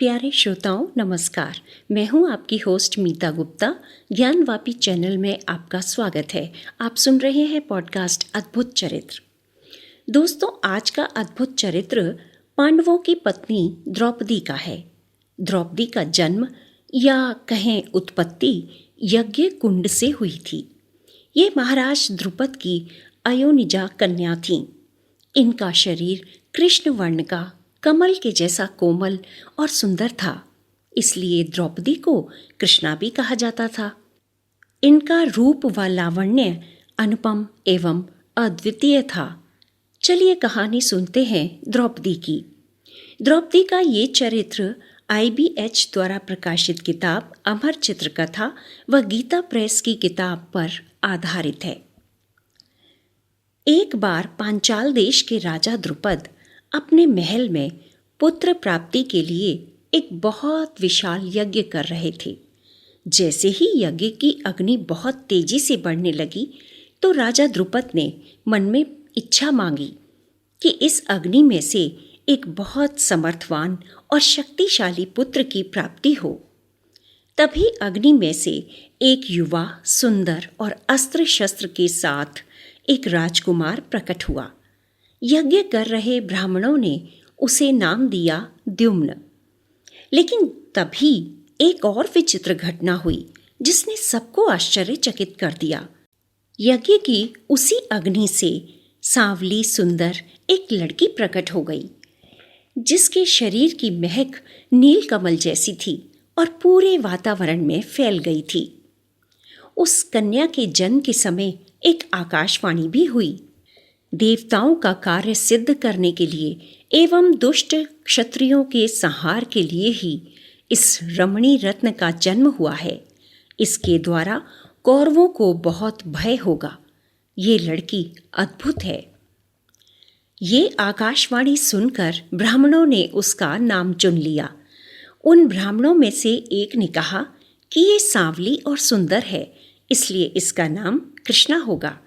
प्यारे श्रोताओं नमस्कार। मैं हूं आपकी होस्ट मीता गुप्ता। ज्ञानवापी चैनल में आपका स्वागत है। आप सुन रहे हैं पॉडकास्ट अद्भुत चरित्र। दोस्तों, आज का अद्भुत चरित्र पांडवों की पत्नी द्रौपदी का है। द्रौपदी का जन्म या कहें उत्पत्ति यज्ञ कुंड से हुई थी। ये महाराज द्रुपद की अयोनिजा कन्या थीं। इनका शरीर कृष्ण वर्ण का कमल के जैसा कोमल और सुंदर था, इसलिए द्रौपदी को कृष्णा भी कहा जाता था। इनका रूप व लावण्य अनुपम एवं अद्वितीय था। चलिए कहानी सुनते हैं द्रौपदी की। द्रौपदी का ये चरित्र IBH द्वारा प्रकाशित किताब अमर चित्रकथा व गीता प्रेस की किताब पर आधारित है। एक बार पांचाल देश के राजा द्रुपद अपने महल में पुत्र प्राप्ति के लिए एक बहुत विशाल यज्ञ कर रहे थे। जैसे ही यज्ञ की अग्नि बहुत तेजी से बढ़ने लगी तो राजा द्रुपद ने मन में इच्छा मांगी कि इस अग्नि में से एक बहुत समर्थवान और शक्तिशाली पुत्र की प्राप्ति हो। तभी अग्नि में से एक युवा सुंदर और अस्त्र शस्त्र के साथ एक राजकुमार प्रकट हुआ। यज्ञ कर रहे ब्राह्मणों ने उसे नाम दिया द्युम्न। लेकिन तभी एक और विचित्र घटना हुई जिसने सबको आश्चर्यचकित कर दिया। यज्ञ की उसी अग्नि से सांवली सुंदर एक लड़की प्रकट हो गई, जिसके शरीर की महक नीलकमल जैसी थी और पूरे वातावरण में फैल गई थी। उस कन्या के जन्म के समय एक आकाशवाणी भी हुई। देवताओं का कार्य सिद्ध करने के लिए एवं दुष्ट क्षत्रियों के संहार के लिए ही इस रमणी रत्न का जन्म हुआ है। इसके द्वारा कौरवों को बहुत भय होगा। ये लड़की अद्भुत है। ये आकाशवाणी सुनकर ब्राह्मणों ने उसका नाम चुन लिया। उन ब्राह्मणों में से एक ने कहा कि ये सांवली और सुंदर है, इसलिए इसका नाम कृष्णा होगा।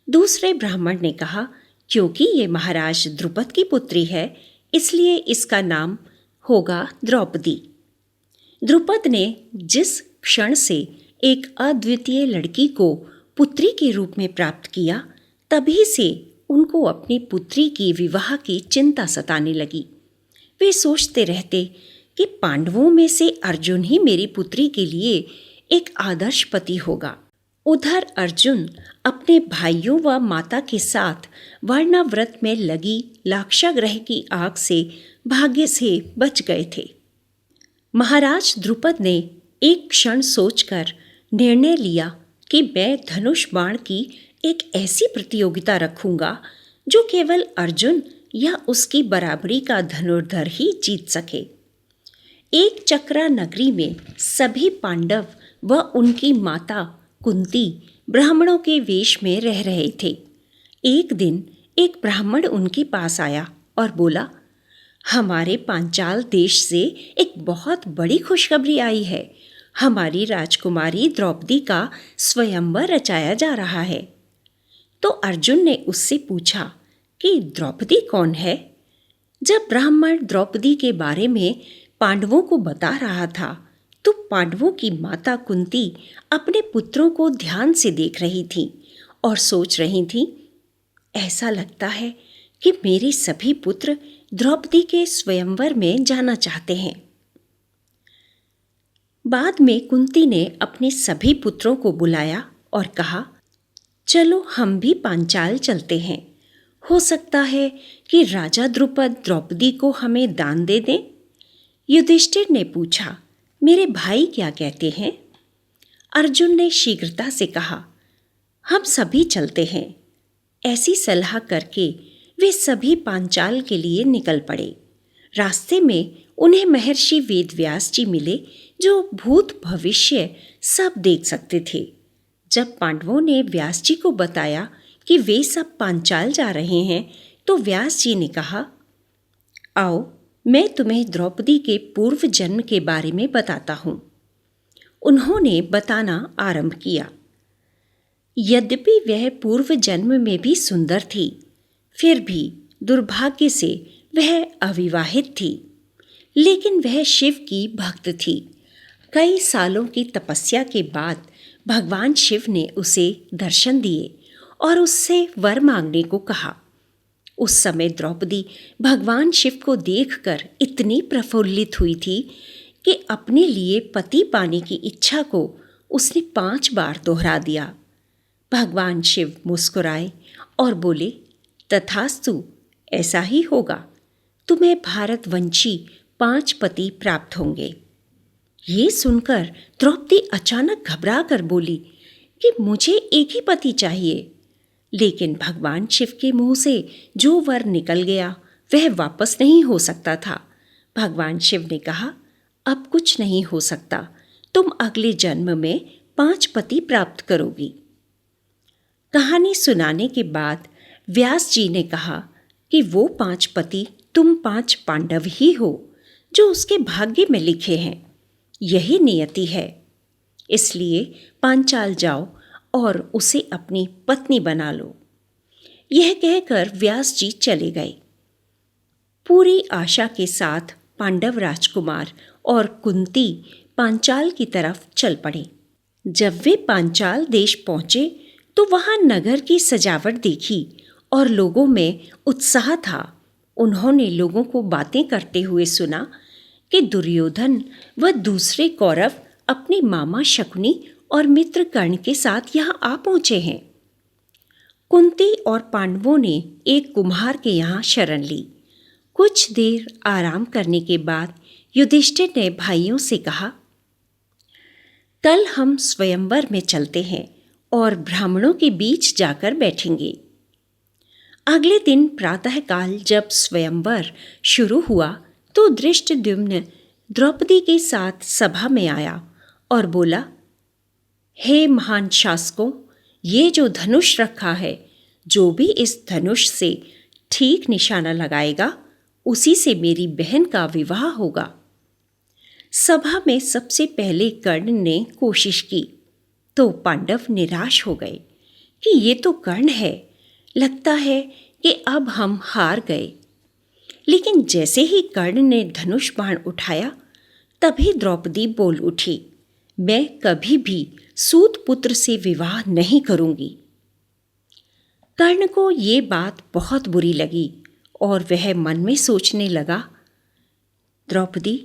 दूसरे ब्राह्मण ने कहा क्योंकि ये महाराज द्रुपद की पुत्री है, इसलिए इसका नाम होगा द्रौपदी। द्रुपद ने जिस क्षण से एक अद्वितीय लड़की को पुत्री के रूप में प्राप्त किया, तभी से उनको अपनी पुत्री की विवाह की चिंता सताने लगी। वे सोचते रहते कि पांडवों में से अर्जुन ही मेरी पुत्री के लिए एक आदर्श पति होगा। उधर अर्जुन अपने भाइयों व माता के साथ वर्णाव्रत में लगी लाक्षागृह की आग से भाग्य से बच गए थे। महाराज द्रुपद ने एक क्षण सोचकर निर्णय लिया कि मैं धनुष बाण की एक ऐसी प्रतियोगिता रखूंगा जो केवल अर्जुन या उसकी बराबरी का धनुर्धर ही जीत सके। एक चक्रा नगरी में सभी पांडव व उनकी माता कुंती ब्राह्मणों के वेश में रह रहे थे। एक दिन एक ब्राह्मण उनके पास आया और बोला, हमारे पांचाल देश से एक बहुत बड़ी खुशखबरी आई है। हमारी राजकुमारी द्रौपदी का स्वयंवर रचाया जा रहा है। तो अर्जुन ने उससे पूछा कि द्रौपदी कौन है? जब ब्राह्मण द्रौपदी के बारे में पांडवों को बता रहा था तो पांडवों की माता कुंती अपने पुत्रों को ध्यान से देख रही थी और सोच रही थी, ऐसा लगता है कि मेरे सभी पुत्र द्रौपदी के स्वयंवर में जाना चाहते हैं। बाद में कुंती ने अपने सभी पुत्रों को बुलाया और कहा, चलो हम भी पांचाल चलते हैं। हो सकता है कि राजा द्रुपद द्रौपदी को हमें दान दे दें। युधिष्ठिर ने पूछा, मेरे भाई क्या कहते हैं? अर्जुन ने शीघ्रता से कहा, हम सभी चलते हैं। ऐसी सलाह करके वे सभी पांचाल के लिए निकल पड़े। रास्ते में उन्हें महर्षि वेदव्यास जी मिले, जो भूत भविष्य सब देख सकते थे। जब पांडवों ने व्यास जी को बताया कि वे सब पांचाल जा रहे हैं, तो व्यास जी ने कहा, आओ मैं तुम्हें द्रौपदी के पूर्व जन्म के बारे में बताता हूँ। उन्होंने बताना आरंभ किया। यद्यपि वह पूर्व जन्म में भी सुंदर थी, फिर भी दुर्भाग्य से वह अविवाहित थी। लेकिन वह शिव की भक्त थी। कई सालों की तपस्या के बाद भगवान शिव ने उसे दर्शन दिए और उससे वर मांगने को कहा। उस समय द्रौपदी भगवान शिव को देखकर इतनी प्रफुल्लित हुई थी कि अपने लिए पति पाने की इच्छा को उसने 5 बार दोहरा दिया। भगवान शिव मुस्कुराए और बोले, तथास्तु, ऐसा ही होगा। तुम्हें भारतवंशी 5 पति प्राप्त होंगे। ये सुनकर द्रौपदी अचानक घबरा कर बोली कि मुझे एक ही पति चाहिए। लेकिन भगवान शिव के मुंह से जो वर निकल गया वह वापस नहीं हो सकता था। भगवान शिव ने कहा, अब कुछ नहीं हो सकता, तुम अगले जन्म में 5 पति प्राप्त करोगी। कहानी सुनाने के बाद व्यास जी ने कहा कि वो 5 पति तुम 5 पांडव ही हो जो उसके भाग्य में लिखे हैं। यही नियति है। इसलिए पांचाल जाओ और उसे अपनी पत्नी बना लो। यह कहकर व्यास जी चले गए। पूरी आशा के साथ पांडव राजकुमार और कुंती पांचाल की तरफ चल पड़े। जब वे पांचाल देश पहुंचे तो वहां नगर की सजावट देखी और लोगों में उत्साह था। उन्होंने लोगों को बातें करते हुए सुना कि दुर्योधन व दूसरे कौरव अपने मामा शकुनी और मित्र कर्ण के साथ यहाँ आ पहुँचे हैं। कुंती और पांडवों ने एक कुम्हार के यहाँ शरण ली। कुछ देर आराम करने के बाद युधिष्ठिर ने भाइयों से कहा, कल हम स्वयंवर में चलते हैं और ब्राह्मणों के बीच जाकर बैठेंगे। अगले दिन प्रातःकाल जब स्वयंवर शुरू हुआ तो धृष्टद्युम्न द्रौपदी के साथ सभा में आया और बोला, हे महान शासकों, ये जो धनुष रखा है, जो भी इस धनुष से ठीक निशाना लगाएगा उसी से मेरी बहन का विवाह होगा। सभा में सबसे पहले कर्ण ने कोशिश की तो पांडव निराश हो गए कि ये तो कर्ण है, लगता है कि अब हम हार गए। लेकिन जैसे ही कर्ण ने धनुष बाण उठाया तभी द्रौपदी बोल उठी, मैं कभी भी सूत पुत्र से विवाह नहीं करूंगी। कर्ण को ये बात बहुत बुरी लगी और वह मन में सोचने लगा, द्रौपदी,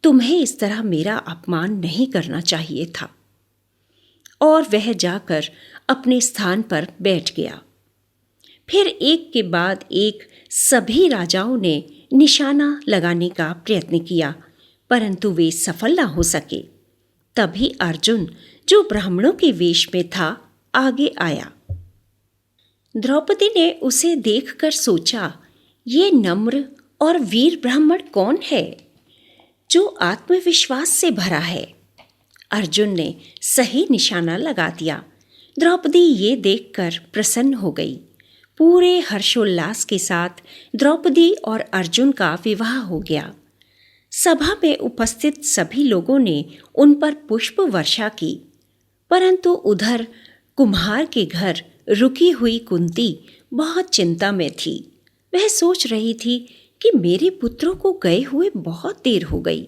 तुम्हें इस तरह मेरा अपमान नहीं करना चाहिए था। और वह जाकर अपने स्थान पर बैठ गया। फिर एक के बाद एक सभी राजाओं ने निशाना लगाने का प्रयत्न किया, परंतु वे सफल न हो सके। तभी अर्जुन, जो ब्राह्मणों के वेश में था, आगे आया। द्रौपदी ने उसे देखकर सोचा, ये नम्र और वीर ब्राह्मण कौन है जो आत्मविश्वास से भरा है। अर्जुन ने सही निशाना लगा दिया। द्रौपदी ये देखकर प्रसन्न हो गई। पूरे हर्षोल्लास के साथ द्रौपदी और अर्जुन का विवाह हो गया। सभा में उपस्थित सभी लोगों ने उन पर पुष्प वर्षा की, परंतु उधर कुम्हार के घर रुकी हुई कुंती बहुत चिंता में थी। वह सोच रही थी कि मेरे पुत्रों को गए हुए बहुत देर हो गई,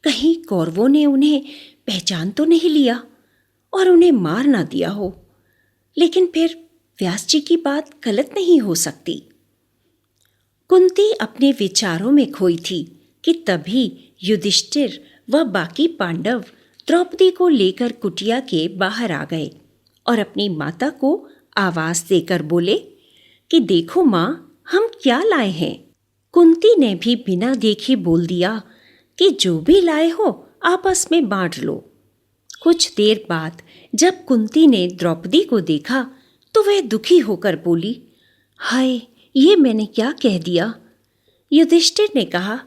कहीं कौरवों ने उन्हें पहचान तो नहीं लिया और उन्हें मार ना दिया हो। लेकिन फिर व्यास जी की बात गलत नहीं हो सकती। कुंती अपने विचारों में खोई थी कि तभी युधिष्ठिर व बाकी पांडव द्रौपदी को लेकर कुटिया के बाहर आ गए और अपनी माता को आवाज देकर बोले कि देखो माँ, हम क्या लाए हैं। कुंती ने भी बिना देखे बोल दिया कि जो भी लाए हो आपस में बांट लो। कुछ देर बाद जब कुंती ने द्रौपदी को देखा तो वह दुखी होकर बोली, हाय, ये मैंने क्या कह दिया। युधिष्ठिर ने कहा,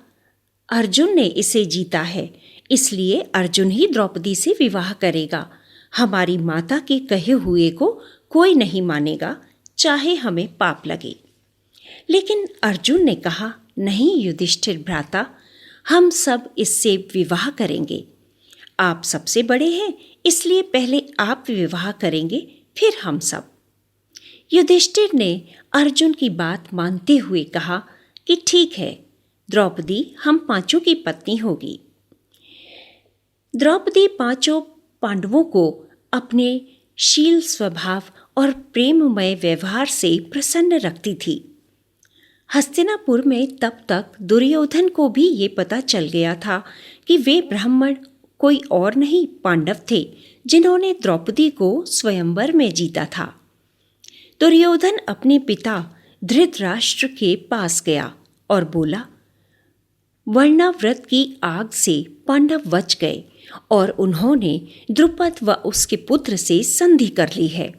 अर्जुन ने इसे जीता है, इसलिए अर्जुन ही द्रौपदी से विवाह करेगा। हमारी माता के कहे हुए को कोई नहीं मानेगा, चाहे हमें पाप लगे। लेकिन अर्जुन ने कहा, नहीं युधिष्ठिर भ्राता, हम सब इससे विवाह करेंगे। आप सबसे बड़े हैं, इसलिए पहले आप विवाह करेंगे, फिर हम सब। युधिष्ठिर ने अर्जुन की बात मानते हुए कहा कि ठीक है, द्रौपदी हम पांचों की पत्नी होगी। द्रौपदी पांचों पांडवों को अपने शील स्वभाव और प्रेममय व्यवहार से प्रसन्न रखती थी। हस्तिनापुर में तब तक दुर्योधन को भी ये पता चल गया था कि वे ब्राह्मण कोई और नहीं पांडव थे जिन्होंने द्रौपदी को स्वयंवर में जीता था। दुर्योधन अपने पिता धृतराष्ट्र के पास गया और बोला, वर्णाव्रत की आग से पांडव बच गए और उन्होंने द्रुपद व उसके पुत्र से संधि कर ली है।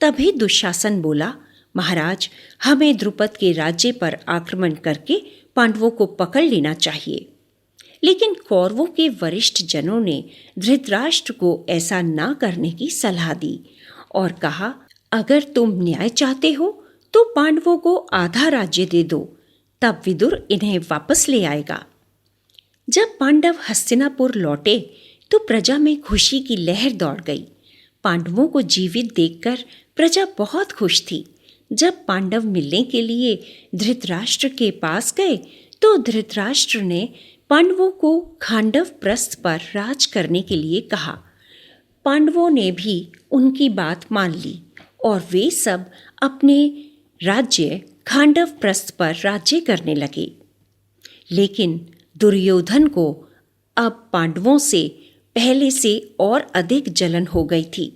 तभी दुशासन बोला, महाराज, हमें द्रुपद के राज्य पर आक्रमण करके पांडवों को पकड़ लेना चाहिए। लेकिन कौरवों के वरिष्ठ जनों ने धृतराष्ट्र को ऐसा ना करने की सलाह दी और कहा, अगर तुम न्याय चाहते हो तो पांडवों को आधा राज्य दे दो, तब विदुर इन्हें वापस ले आएगा। जब पांडव हस्तिनापुर लौटे तो प्रजा में खुशी की लहर दौड़ गई। पांडवों को जीवित देखकर प्रजा बहुत खुश थी। जब पांडव मिलने के लिए धृतराष्ट्र के पास गए तो धृतराष्ट्र ने पांडवों को खांडव प्रस्थ पर राज करने के लिए कहा। पांडवों ने भी उनकी बात मान ली और वे सब अपने राज्य खांडव प्रस्थ पर राज्य करने लगे। लेकिन दुर्योधन को अब पांडवों से पहले से और अधिक जलन हो गई थी।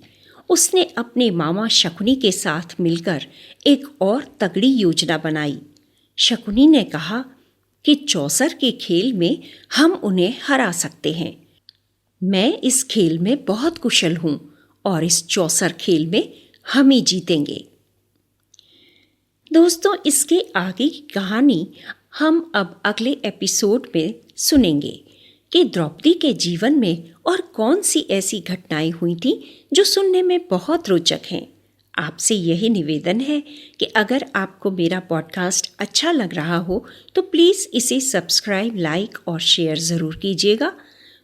उसने अपने मामा शकुनी के साथ मिलकर एक और तगड़ी योजना बनाई। शकुनी ने कहा कि चौसर के खेल में हम उन्हें हरा सकते हैं। मैं इस खेल में बहुत कुशल हूं और इस चौसर खेल में हम ही जीतेंगे। दोस्तों, इसके आगे की कहानी हम अब अगले एपिसोड में सुनेंगे कि द्रौपदी के जीवन में और कौन सी ऐसी घटनाएं हुई थी जो सुनने में बहुत रोचक हैं। आपसे यही निवेदन है कि अगर आपको मेरा पॉडकास्ट अच्छा लग रहा हो तो प्लीज़ इसे सब्सक्राइब, लाइक और शेयर ज़रूर कीजिएगा।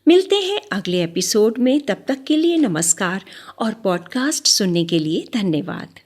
मिलते हैं अगले एपिसोड में। तब तक के लिए नमस्कार और पॉडकास्ट सुनने के लिए धन्यवाद।